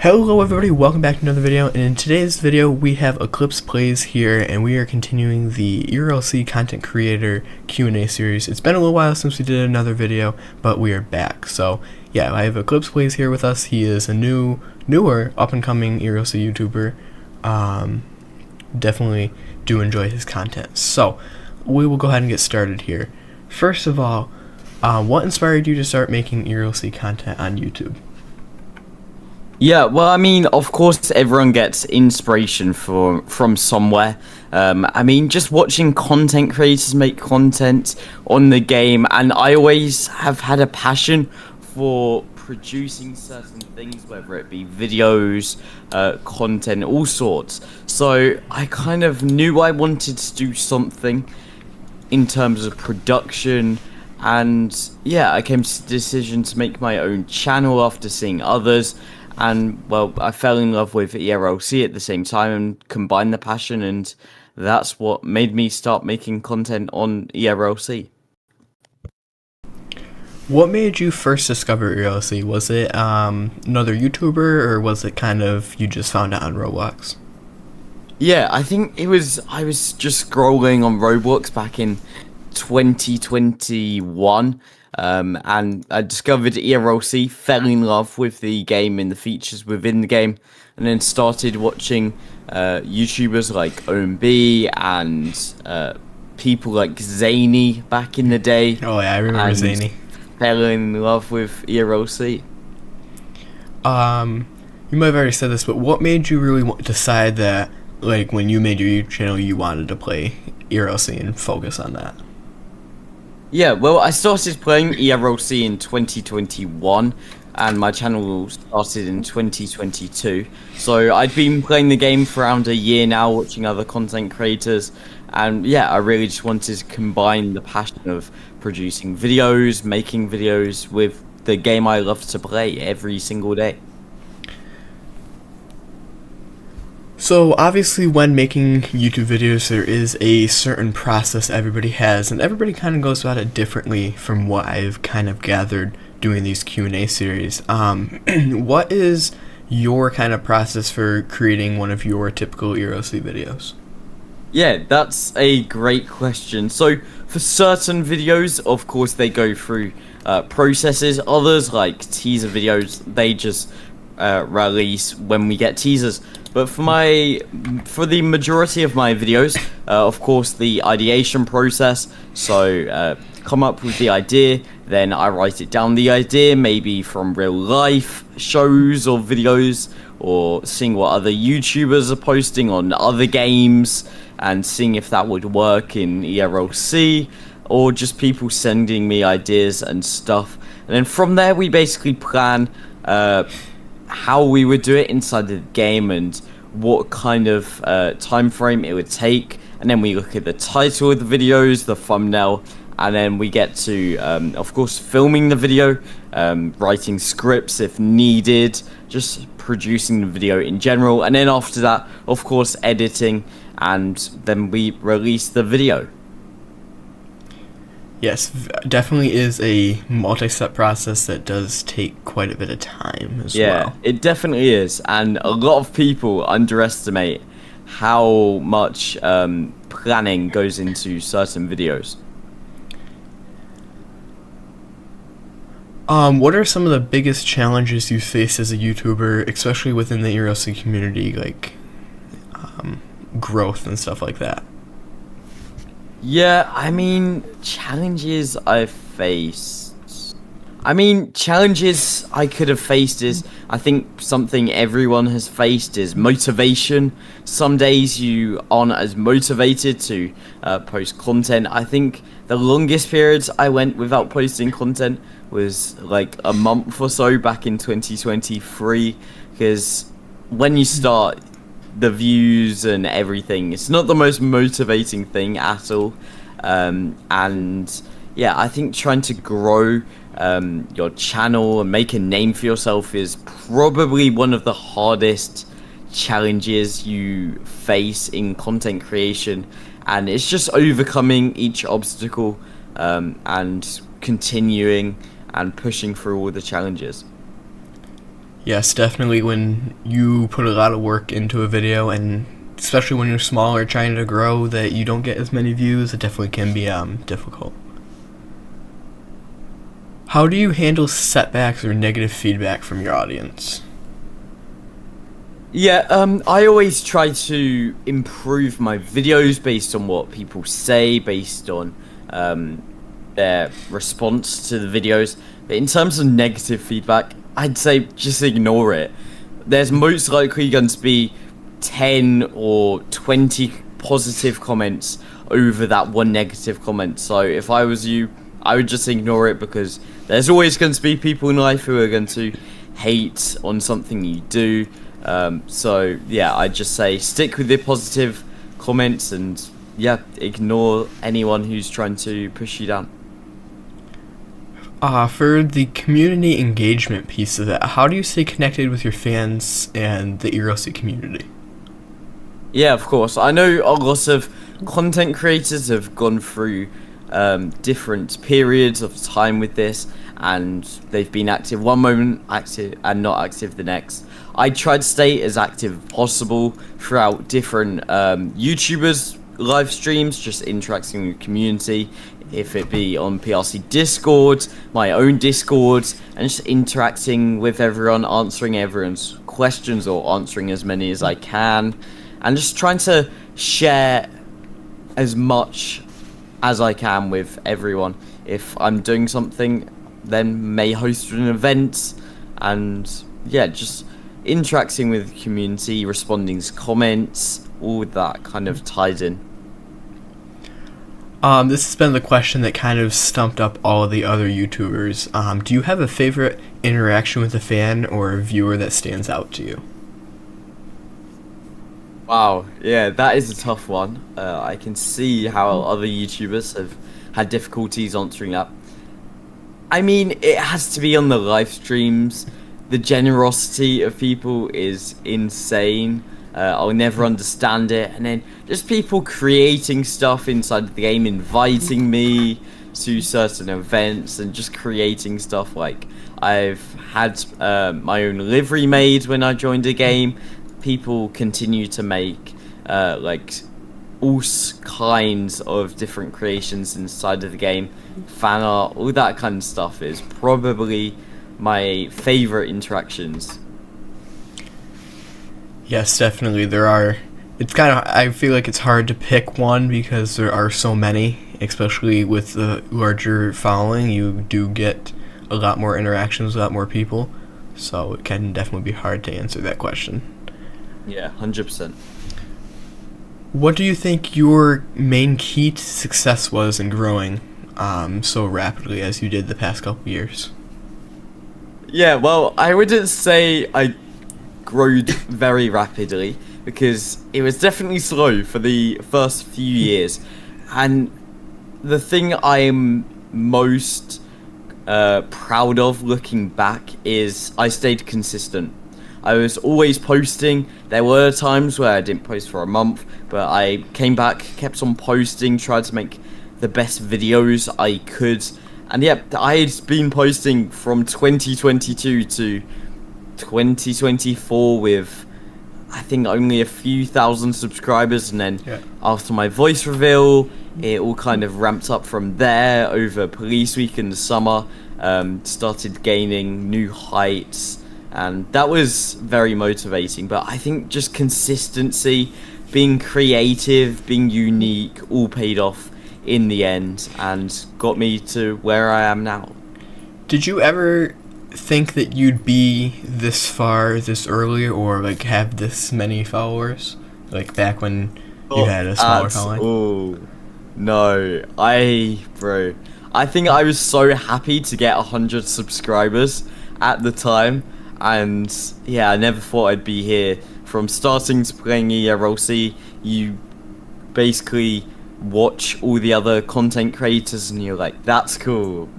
Hello everybody, welcome back to another video, and in today's video we have Eclipse Playz here, and we are continuing the Erlc content creator Q&A series. It's been a little while since we did another video, but we are back. So yeah, I have Eclipse Playz here with us. He is a newer up-and-coming Erlc YouTuber. Definitely do enjoy his content. So we will go ahead and get started here. First of all, what inspired you to start making Erlc content on YouTube? Yeah, well, I mean, of course, everyone gets inspiration from somewhere. I mean, just watching content creators make content on the game, and I always have had a passion for producing certain things, whether it be videos, content, all sorts. So I kind of knew I wanted to do something in terms of production, and yeah, I came to the decision to make my own channel after seeing others. And, well, I fell in love with Erlc at the same time and combined the passion, and that's what made me start making content on Erlc. What made you first discover Erlc? Was it another YouTuber, or was it kind of you just found out on Roblox? Yeah, I think I was just scrolling on Roblox back in 2021. And I discovered Erlc, fell in love with the game and the features within the game, and then started watching YouTubers like OMB and people like Zany back in the day. Oh yeah, I remember Zany. Fell in love with Erlc. You might have already said this, but what made you really decide that, like, when you made your YouTube channel, you wanted to play Erlc and focus on that? Yeah, well, I started playing Erlc in 2021, and my channel started in 2022. So I'd been playing the game for around a year now, watching other content creators, and yeah, I really just wanted to combine the passion of producing videos, making videos with the game I love to play every single day. So obviously when making YouTube videos, there is a certain process everybody has, and everybody kind of goes about it differently from what I've kind of gathered doing these Q&A series. What is your kind of process for creating one of your typical Erlc videos? Yeah, that's a great question. So for certain videos, of course, they go through processes. Others, like teaser videos, they just release when we get teasers. But for the majority of my videos, of course, the ideation process. So come up with the idea, then I write it down. The idea maybe from real life shows or videos, or seeing what other YouTubers are posting on other games and seeing if that would work in Erlc, or just people sending me ideas and stuff. And then from there, we basically plan how we would do it inside the game and what kind of time frame it would take, and then we look at the title of the videos, the thumbnail, and then we get to of course filming the video, writing scripts if needed, just producing the video in general, and then after that, of course, editing, and then we release the video. Yes, definitely is a multi-step process that does take quite a bit of time as well. Yeah, it definitely is, and a lot of people underestimate how much planning goes into certain videos. What are some of the biggest challenges you face as a YouTuber, especially within the Erlc community, like growth and stuff like that? Yeah, I mean, challenges I've faced. Challenges I could have faced is, I think something everyone has faced is motivation. Some days you aren't as motivated to post content. I think the longest periods I went without posting content was like a month or so back in 2023, because when you start, the views and everything, it's not the most motivating thing at all. And yeah, I think trying to grow your channel and make a name for yourself is probably one of the hardest challenges you face in content creation, and it's just overcoming each obstacle and continuing and pushing through all the challenges. Yes, definitely when you put a lot of work into a video, and especially when you're small or trying to grow, that you don't get as many views, it definitely can be difficult. How do you handle setbacks or negative feedback from your audience? Yeah, I always try to improve my videos based on what people say, based on their response to the videos. But in terms of negative feedback, I'd say just ignore it. There's most likely going to be 10 or 20 positive comments over that one negative comment. So if I was you, I would just ignore it, because there's always going to be people in life who are going to hate on something you do. So yeah, I'd just say stick with the positive comments, and yeah, ignore anyone who's trying to push you down. For the community engagement piece of it, how do you stay connected with your fans and the Erlc community? Yeah, of course. I know a lot of content creators have gone through different periods of time with this, and they've been active one moment, active and not active the next. I try to stay as active as possible throughout different YouTubers' live streams, just interacting with the community, if it be on PRC Discord, my own Discord, and just interacting with everyone, answering everyone's questions, or answering as many as I can, and just trying to share as much as I can with everyone. If I'm doing something, then may host an event, and yeah, just interacting with the community, responding to comments, all that kind of ties in. This has been the question that kind of stumped up all the other YouTubers. Do you have a favorite interaction with a fan or a viewer that stands out to you? Wow, yeah, that is a tough one. I can see how other YouTubers have had difficulties answering that. I mean, it has to be on the live streams. The generosity of people is insane. I'll never understand it. And then just people creating stuff inside the game, inviting me to certain events, and just creating stuff. Like, I've had my own livery made when I joined a game. People continue to make like all kinds of different creations inside of the game, fan art, all that kind of stuff is probably my favorite interactions. Yes, definitely. I feel like it's hard to pick one because there are so many, especially with the larger following. You do get a lot more interactions with a lot more people, so it can definitely be hard to answer that question. Yeah, 100%. What do you think your main key to success was in growing so rapidly as you did the past couple years? Yeah, well, I wouldn't say I grew very rapidly, because it was definitely slow for the first few years. And the thing I'm most proud of looking back is I stayed consistent. I was always posting. There were times where I didn't post for a month, but I came back, kept on posting, tried to make the best videos I could. And yeah, I had been posting from 2022 to 2024 with, I think, only a few thousand subscribers, and then after my voice reveal, it all kind of ramped up from there over Police Week in the summer, started gaining new heights, and that was very motivating. But I think just consistency, being creative, being unique, all paid off in the end and got me to where I am now. Did you ever think that you'd be this far this early, or like have this many followers, like back when you had a smaller following? Oh no, I think I was so happy to get 100 subscribers at the time, and yeah, I never thought I'd be here. From starting to playing Erlc, you basically watch all the other content creators and you're like, that's cool.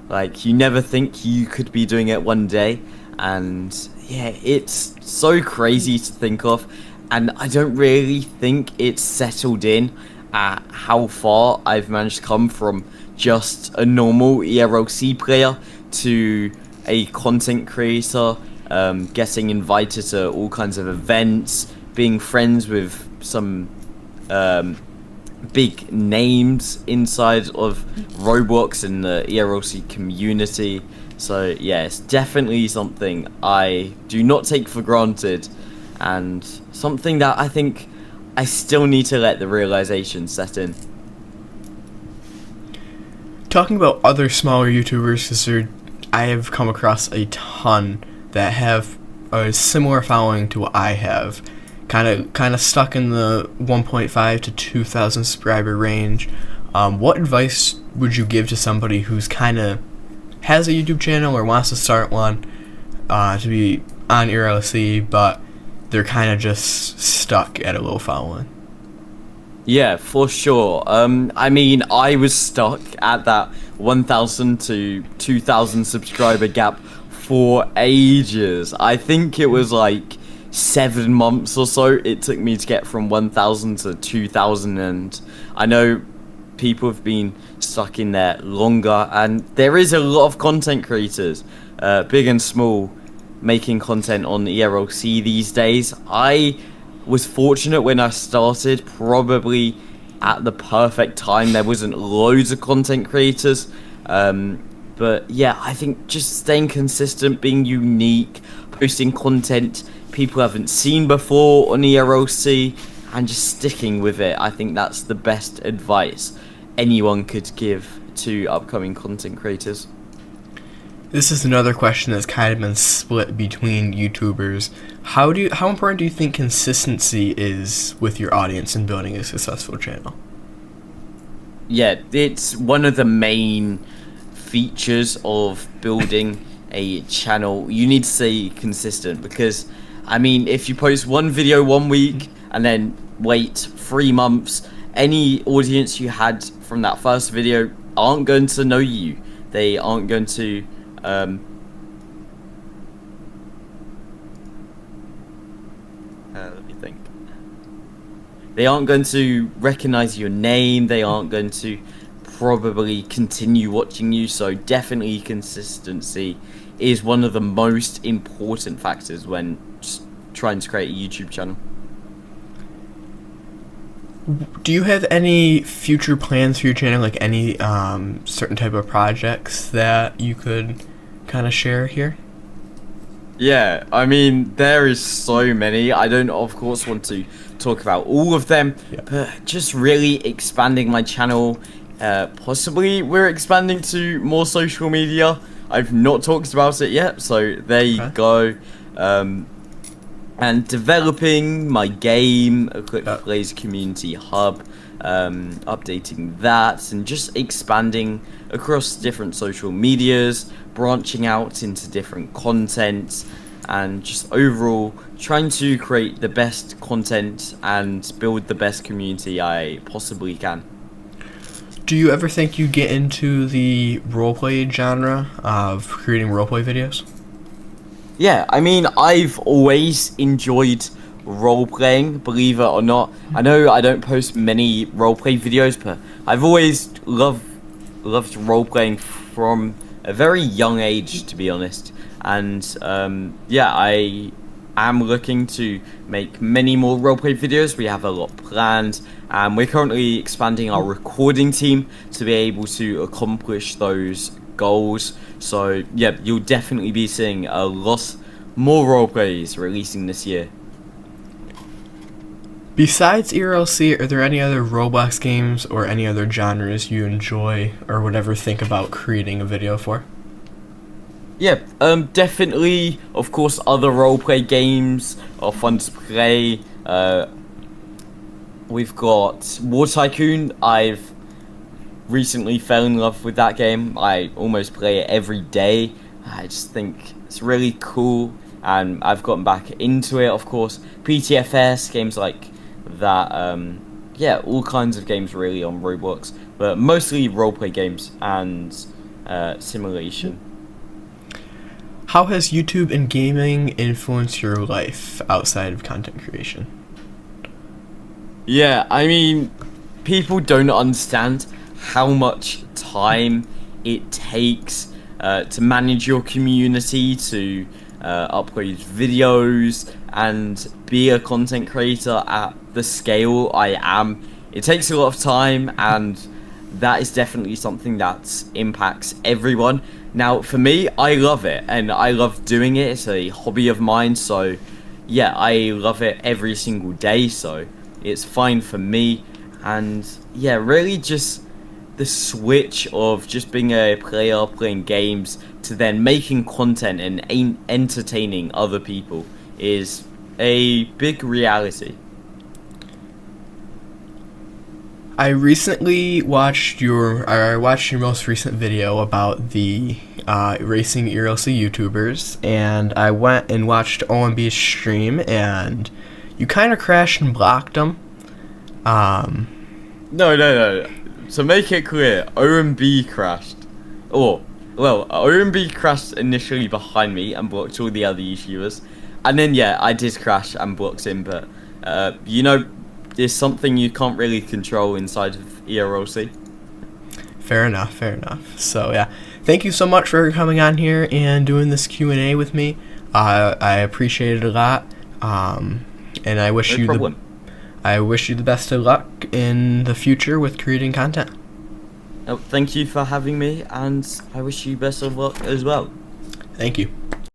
Like, you never think you could be doing it one day, and yeah, it's so crazy to think of, and I don't really think it's settled in at how far I've managed to come from just a normal Erlc player to a content creator, getting invited to all kinds of events, being friends with some big names inside of Roblox and the Erlc community. So yeah, it's definitely something I do not take for granted, and something that I think I still need to let the realization set in. Talking about other smaller YouTubers, because I have come across a ton that have a similar following to what I have, kind of stuck in the 1.5 to 2,000 subscriber range. What advice would you give to somebody who's kind of has a YouTube channel or wants to start one, to be on Erlc, but they're kind of just stuck at a low following? Yeah, for sure. I mean, I was stuck at that 1,000 to 2,000 subscriber gap for ages. I think it was like 7 months or so it took me to get from 1,000 to 2,000, and I know people have been stuck in there longer, and there is a lot of content creators, big and small, making content on Erlc these days. I was fortunate when I started, probably at the perfect time. There wasn't loads of content creators, but yeah, I think just staying consistent, being unique, posting content people haven't seen before on Erlc, and just sticking with it. I think that's the best advice anyone could give to upcoming content creators. This is another question that's kind of been split between YouTubers. How important do you think consistency is with your audience in building a successful channel? Yeah, it's one of the main features of building a channel. You need to stay consistent, because I mean, if you post one video 1 week and then wait 3 months, any audience you had from that first video aren't going to know you. They aren't going to let me think. They aren't going to recognize your name. They aren't going to probably continue watching you. So definitely consistency is one of the most important factors when just trying to create a YouTube channel. Do you have any future plans for your channel, like any certain type of projects that you could kind of share here? Yeah, I mean, there is so many. I don't, of course, want to talk about all of them, Yeah. but just really expanding my channel. Possibly we're expanding to more social media. I've not talked about it yet, so there you go. And developing my game, Eclipse Playz community hub, updating that, and just expanding across different social medias, branching out into different content, and just overall trying to create the best content and build the best community I possibly can. Do you ever think you get into the roleplay genre of creating roleplay videos? Yeah, I mean, I've always enjoyed role-playing, believe it or not. I know I don't post many role-play videos, but I've always loved role-playing from a very young age, to be honest. And yeah, I am looking to make many more roleplay videos. We have a lot planned, and we're currently expanding our recording team to be able to accomplish those goals. So yeah, you'll definitely be seeing a lot more roleplays releasing this year. Besides Erlc, are there any other Roblox games or any other genres you enjoy or would ever think about creating a video for? Yeah, definitely, of course, other roleplay games are fun to play. We've got War Tycoon. I've recently fell in love with that game. I almost play it every day. I just think it's really cool, and I've gotten back into it, of course. PTFS, games like that. Yeah, all kinds of games really on Roblox, but mostly roleplay games and simulation. How has YouTube and gaming influenced your life outside of content creation? Yeah, I mean, people don't understand how much time it takes to manage your community, to upload videos and be a content creator at the scale I am. It takes a lot of time, and that is definitely something that impacts everyone. Now, for me, I love it, and I love doing it. It's a hobby of mine, so yeah, I love it every single day, so it's fine for me. And yeah, really just the switch of just being a player playing games to then making content and entertaining other people is a big reality. I watched your most recent video about the racing Erlc YouTubers, and I went and watched OMB's stream, and you kind of crashed and blocked them. No. To make it clear, OMB crashed. OMB crashed initially behind me and blocked all the other YouTubers, and then yeah, I did crash and blocked him, but there's something you can't really control inside of Erlc. Fair enough. So yeah, thank you so much for coming on here and doing this Q&A with me. I appreciate it a lot, and I wish you the best of luck in the future with creating content. Thank you for having me, and I wish you best of luck as well. Thank you.